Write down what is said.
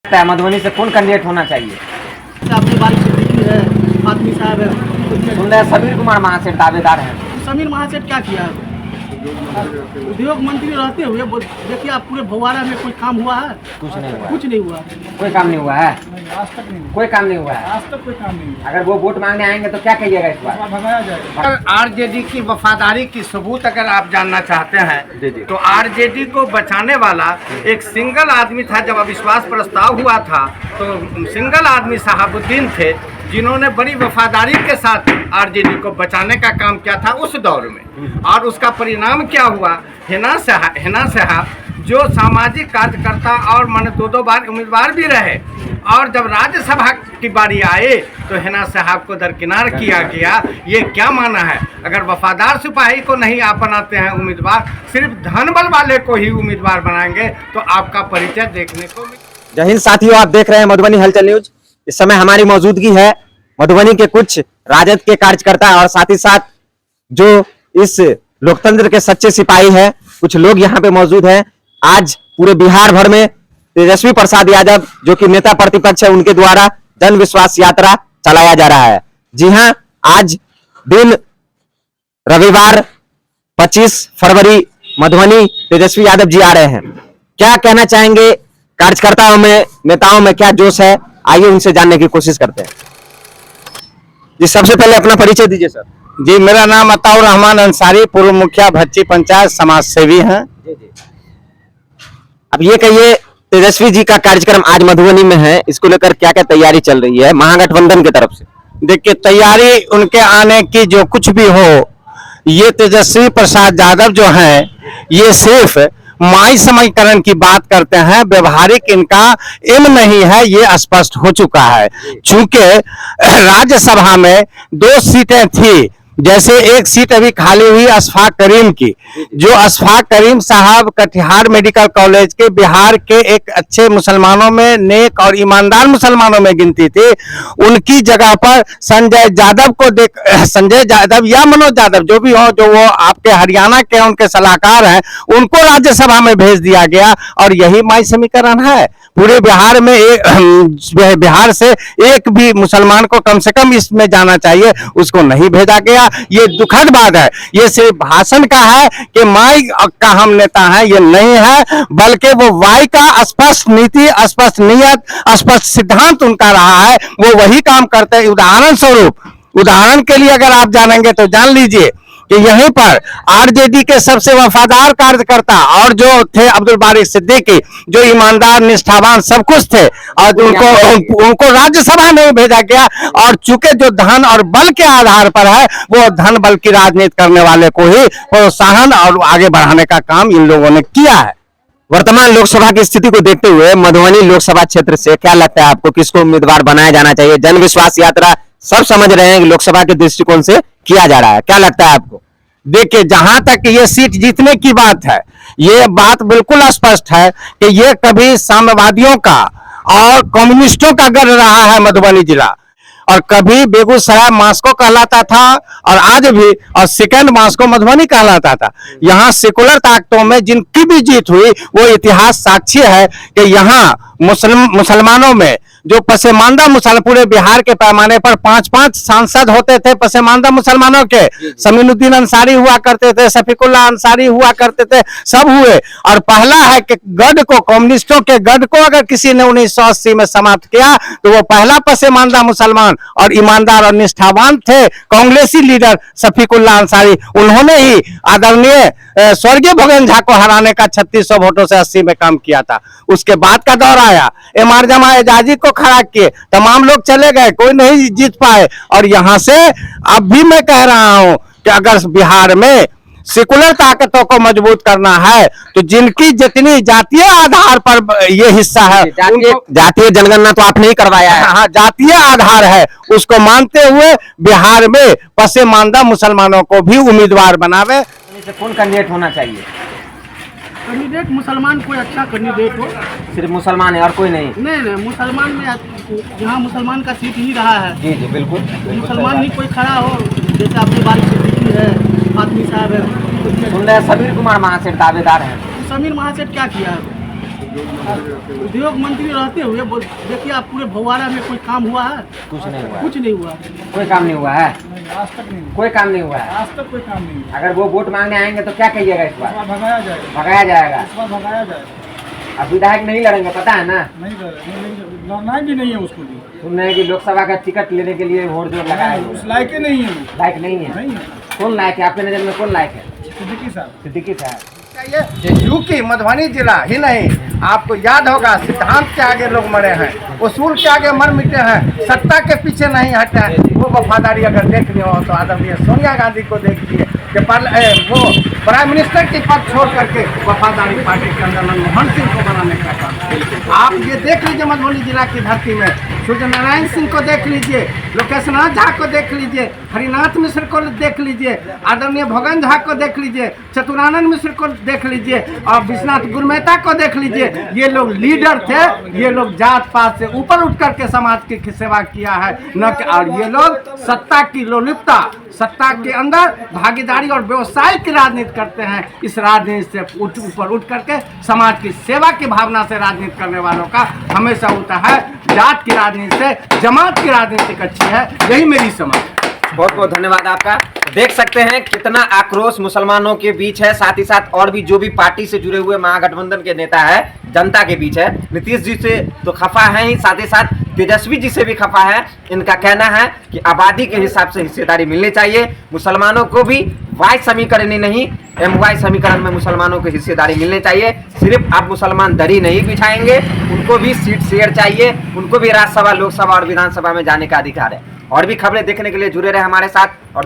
मधुबनी से कौन कैंडिडेट होना चाहिए? अपनी बारी सिद्दीकी है, फातमी साहब है। सुन रहे समीर कुमार महासेठ दावेदार हैं। समीर महासेठ क्या किया? उद्योग मंत्री रहते हुए देखिए आप पूरे भगवाड़ा में कोई काम हुआ है? कुछ नहीं हुआ। कुछ नहीं हुआ। कोई काम नहीं हुआ है? आज तक नहीं, कोई काम नहीं हुआ है। आज तक कोई काम नहीं। अगर वो वोट मांगने आएंगे तो क्या कहिएगा इस बार? भगाया जाएगा। आरजेडी की वफादारी की सबूत अगर आप जानना चाहते जी। हैं तो आरजेडी को बचाने वाला एक सिंगल आदमी था। जब अविश्वास प्रस्ताव हुआ था तो सिंगल आदमी शहाबुद्दीन थे, जिन्होंने बड़ी वफादारी के साथ आरजेडी को बचाने का काम किया था उस दौर में। और उसका परिणाम क्या हुआ? हिना साहब जो सामाजिक कार्यकर्ता और मैंने दो बार उम्मीदवार भी रहे, और जब राज्यसभा की बारी आए तो हिना साहब को दरकिनार किया गया। ये क्या माना है? अगर वफादार सिपाही को नहीं आप बनाते हैं उम्मीदवार, सिर्फ धनबल वाले को ही उम्मीदवार बनाएंगे तो आपका परिचय देखने को जय हिंद साथियों, आप देख रहे हैं मधुबनी हलचल न्यूज। इस समय हमारी मौजूदगी है मधुबनी के कुछ राजद के कार्यकर्ता और साथ ही साथ जो इस लोकतंत्र के सच्चे सिपाही हैं, कुछ लोग यहाँ पे मौजूद हैं। आज पूरे बिहार भर में तेजस्वी प्रसाद यादव जो कि नेता प्रतिपक्ष है, उनके द्वारा जन विश्वास यात्रा चलाया जा रहा है। जी हाँ, आज दिन रविवार 25 फरवरी मधुबनी तेजस्वी यादव जी आ रहे हैं। क्या कहना चाहेंगे? कार्यकर्ताओं में, नेताओं में क्या जोश है? आइए उनसे जानने की कोशिश करते हैं। जी, सबसे पहले अपना परिचय दीजिए सर। जी, मेरा नाम अताउर रहमान अंसारी, पूर्व मुखिया भच्ची पंचायत, समाज सेवी हैं। अब ये कहिए, तेजस्वी जी का कार्यक्रम आज मधुबनी में है, इसको लेकर क्या क्या तैयारी चल रही है महागठबंधन की तरफ से? देखिए, तैयारी उनके आने की जो कुछ भी हो, ये तेजस्वी प्रसाद यादव जो हैं ये सिर्फ माई समीकरण की बात करते हैं, व्यवहारिक इनका एम नहीं है, ये स्पष्ट हो चुका है। चूंकि राज्यसभा में 2 सीटें थी, जैसे एक सीट अभी खाली हुई अशफाक करीम की, जो अशफाक करीम साहब कटिहार मेडिकल कॉलेज के बिहार के एक अच्छे मुसलमानों में, नेक और ईमानदार मुसलमानों में गिनती थी। उनकी जगह पर संजय यादव या मनोज यादव जो भी हो, जो वो आपके हरियाणा के उनके सलाहकार हैं, उनको राज्यसभा में भेज दिया गया। और यही माई समीकरण है। पूरे बिहार में बिहार से एक भी मुसलमान को कम से कम इसमें जाना चाहिए, उसको नहीं भेजा गया। ये दुखद बात है। ये सिर्फ भाषण का है कि माई का हम नेता है, ये नहीं है, बल्कि वो वाई का स्पष्ट नीति, स्पष्ट नियत, स्पष्ट सिद्धांत उनका रहा है। वो वही काम करते हैं। उदाहरण के लिए अगर आप जानेंगे तो जान लीजिए कि यहीं पर आरजेडी के सबसे वफादार कार्यकर्ता और जो थे अब्दुल बारी सिद्दीकी, जो ईमानदार, निष्ठावान सब कुछ थे, और उनको राज्यसभा नहीं भेजा गया। और चूंकि जो धन और बल के आधार पर है, वो धन बल की राजनीति करने वाले को ही प्रोत्साहन और आगे बढ़ाने का काम इन लोगों ने किया है। वर्तमान लोकसभा की स्थिति को देखते हुए मधुबनी लोकसभा क्षेत्र से क्या लगता है आपको, किसको उम्मीदवार बनाया जाना चाहिए? जन विश्वास यात्रा सब समझ रहे हैं कि लोकसभा के दृष्टिकोण से किया जा रहा है, क्या लगता है आपको? देखिए, जहां तक ये सीट जीतने की बात है, ये बात बिल्कुल स्पष्ट है कि ये कभी साम्यवादियों का और कम्युनिस्टों का गढ़ रहा है मधुबनी जिला, और कभी बेगूसराय मास्को कहलाता था, और आज भी और सेकंड मास्को मधुबनी कहलाता था। यहाँ सेकुलर ताकतों में जिनकी भी जीत हुई, वो इतिहास साक्षी है कि यहाँ मुसलमानों में जो पसमानदा मुसलमान, पूरे बिहार के पैमाने पर 5-5 सांसद होते थे पसमानदा मुसलमानों के। समीनुद्दीन अंसारी हुआ करते थे, शफीकुल्लाह अंसारी हुआ करते थे, सब हुए। और पहला है कि गढ़ को, कम्युनिस्टों के गढ़ को अगर किसी ने 1980 में समाप्त किया तो वो पहला पसमानदा मुसलमान और ईमानदार और निष्ठावान थे कांग्रेसी लीडर शफीकुल्लाह अंसारी। उन्होंने ही आदरणीय स्वर्गीय भोगन झा को हराने का 3600 वोटों से 80 में काम किया था। उसके बाद का दौर आया, एमआर जमा एजाजी को खड़ा किए, तमाम लोग चले गए, कोई नहीं जीत पाए। और यहां से अब भी मैं कह रहा हूं कि अगर बिहार में सेकुलर ताकतों को मजबूत करना है तो जिनकी जितनी जातीय आधार पर ये हिस्सा है, जातीय जनगणना तो आप नहीं करवाया है। हाँ, जातीय आधार है, उसको मानते हुए बिहार में पसमानदा मुसलमानों को भी उम्मीदवार बनावे। कौन कैंडिडेट होना चाहिए? कैंडिडेट मुसलमान, कोई अच्छा कैंडिडेट हो। सिर्फ मुसलमान है और कोई नहीं? नहीं, मुसलमान में यहाँ मुसलमान का सीट ही रहा है। जी बिल्कुल। मुसलमान ही कोई खड़ा हो, जैसे अपनी बारी सिद्दीकी है, फातमी साहब है। सुन रहे समीर कुमार महासेठ दावेदार हैं। समीर महासेठ क्या किया? उद्योग मंत्री रहते हुए देखिए आप पूरे भवाड़ा में कोई काम हुआ है? कुछ नहीं हुआ, कुछ नहीं हुआ। कोई काम नहीं हुआ है, आज तक नहीं, कोई काम नहीं हुआ है। आज तक कोई काम नहीं हुआ। अगर वो वोट मांगने आएंगे तो क्या कहिएगा इस बार? भगाया जाएगा, भगाया जाएगा। इस बार भगाया जाएगा। अब विधायक नहीं लड़ेंगे, पता है ना? नहीं लड़ना भी नहीं है उसको भी, सुन रहे हैं कि लोकसभा का टिकट लेने के लिए वोट जोर लगाया है। उस लायक ही नहीं है वो। लायक नहीं है? नहीं है। कौन लायक है आपके नजर में? कौन लायक है? सिद्दीकी साहब। सिद्दीकी साहब। यूपी मधुबनी जिला ही नहीं, आपको याद होगा सिद्धांत के आगे लोग मरे हैं, उसूल के आगे मर मिटे हैं, सत्ता के पीछे नहीं हटे हैं। वो वफादारी अगर देख लिया हो तो आदरणीय सोनिया गांधी को देखिए कि वो प्राइम मिनिस्टर की पद छोड़ करके वफादारी पार्टी के अंदर मनमोहन सिंह को बनाने का काम। आप ये देख लीजिए मधुबनी जिला की धरती में सूर्य नारायण सिंह को देख लीजिए, लोकेश नाथ झा को देख लीजिए, हरिनाथ मिश्र को देख लीजिए, आदरणीय भगन झा को देख लीजिए, चतुरानंद मिश्र को देख लीजिए और विश्वनाथ गुरमेहता को देख लीजिए। ये लोग लीडर थे, ये लोग जात पात से ऊपर उठ करके समाज की सेवा किया है न कि, और ये लोग सत्ता की लोलुपता, सत्ता के अंदर भागीदारी और व्यवसाय की राजनीति करते हैं। इस राजनीति से ऊपर उठ करके समाज की सेवा की भावना से राजनीति करने वालों का हमेशा होता है। जात की राजनीति से जमात की राजनीति अच्छी है, यही मेरी समझ है। बहुत बहुत धन्यवाद आपका। देख सकते हैं कितना आक्रोश मुसलमानों के बीच है, साथ ही साथ और भी जो भी पार्टी से जुड़े हुए महागठबंधन के नेता है जनता के बीच है। नीतीश जी से तो खफा है ही, साथ ही साथ तेजस्वी जी से भी खफा है। इनका कहना है कि आबादी के हिसाब से हिस्सेदारी मिलनी चाहिए, मुसलमानों को भी वाई समीकरण ही नहीं MY समीकरण में मुसलमानों को हिस्सेदारी मिलनी चाहिए। सिर्फ आप मुसलमान दरी नहीं बिछाएंगे, उनको भी सीट शेयर चाहिए, उनको भी राज्यसभा, लोकसभा और विधानसभा में जाने का अधिकार है। और भी खबरें देखने के लिए जुड़े रहे हमारे साथ। और